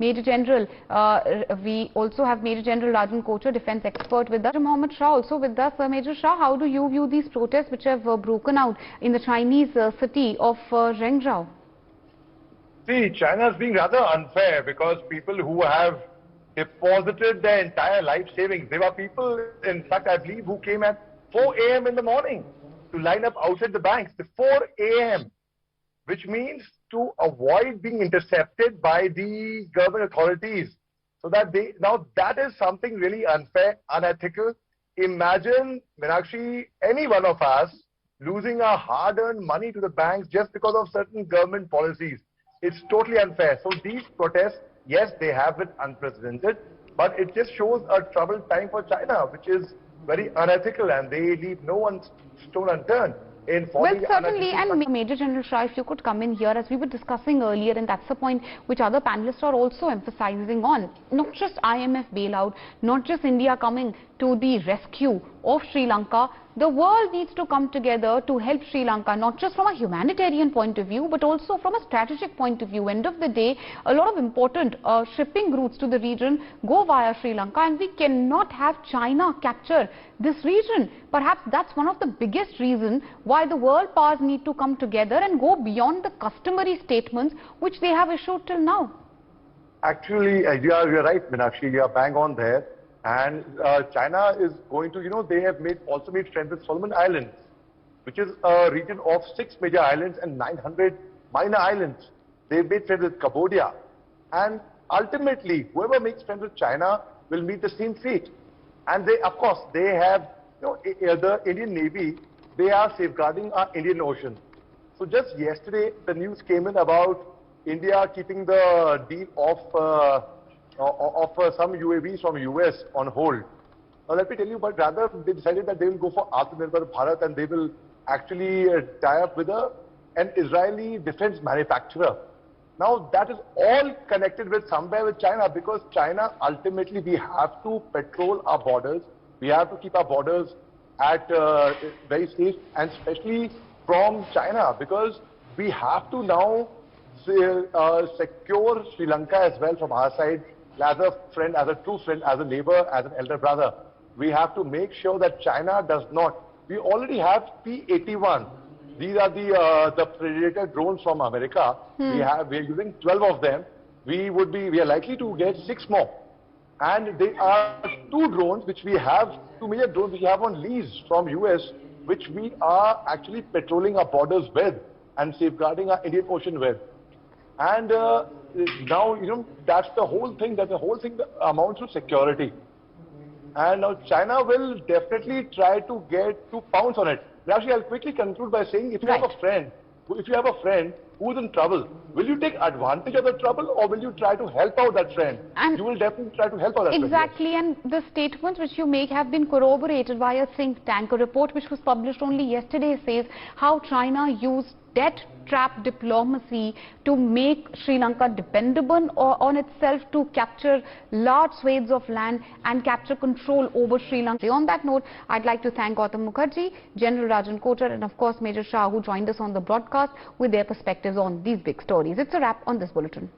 Major General. We also have Major General Rajan Kochar, defense expert, with us. Mohommed Shah also with us. Major Shah, how do you view these protests which have broken out in the Chinese city of Zhengzhou? See, China is being rather unfair because people who have deposited their entire life savings, there were people, in fact, I believe, who came at 4 a.m. in the morning to line up outside the banks, the 4 a.m., which means to avoid being intercepted by the government authorities. So that now that is something really unfair, unethical. Imagine, Meenakshi, any one of us losing our hard-earned money to the banks just because of certain government policies. It's totally unfair. So these protests, yes, they have been unprecedented, but it just shows a troubled time for China, which is very unethical, and they leave no one stone unturned. Well, certainly, and Major General Shah, if you could come in here, as we were discussing earlier, and that's the point which other panelists are also emphasizing on. Not just IMF bailout, not just India coming to the rescue of Sri Lanka. The world needs to come together to help Sri Lanka, not just from a humanitarian point of view, but also from a strategic point of view. End of the day, a lot of important shipping routes to the region go via Sri Lanka, and we cannot have China capture this region. Perhaps that's one of the biggest reasons why the world powers need to come together and go beyond the customary statements which they have issued till now. Actually, you're right, Meenakshi, you're bang on there. And China is going to, they have also made friends with Solomon Islands, which is a region of 6 major islands and 900 minor islands. They've made friends with Cambodia. And ultimately, whoever makes friends with China will meet the same fate. And they, of course, they have, the Indian Navy, they are safeguarding our Indian Ocean. So just yesterday, the news came in about India keeping the deal of some UAVs from US on hold. Now let me tell you, but rather they decided that they will go for Atmanirbhar Bharat, and they will actually tie up with an Israeli defense manufacturer. Now that is all connected with somewhere with China, because China, ultimately, we have to patrol our borders. We have to keep our borders at very safe, and especially from China, because we have to now secure Sri Lanka as well from our side. As a friend, as a true friend, as a neighbor, as an elder brother, we have to make sure that China does not. We already have P-81. These are the Predator drones from America. We are using 12 of them. We are likely to get 6 more. And they are 2 drones which we have, 2 major drones which we have on lease from US, which we are actually patrolling our borders with and safeguarding our Indian Ocean with. And now, that's the whole thing, amounts to security. And now China will definitely try to pounce on it. Actually, I'll quickly conclude by saying, if you have a friend who's in trouble, will you take advantage of the trouble, or will you try to help out that friend? And you will definitely try to help out that friend. Exactly, and the statements which you make have been corroborated by a think tank. A report which was published only yesterday says how China used debt trap diplomacy to make Sri Lanka dependable on itself to capture large swathes of land and capture control over Sri Lanka. On that note, I'd like to thank Gautam Mukherjee, General Rajan Kochar, and of course Major Shah, who joined us on the broadcast with their perspectives on these big stories. It's a wrap on this bulletin.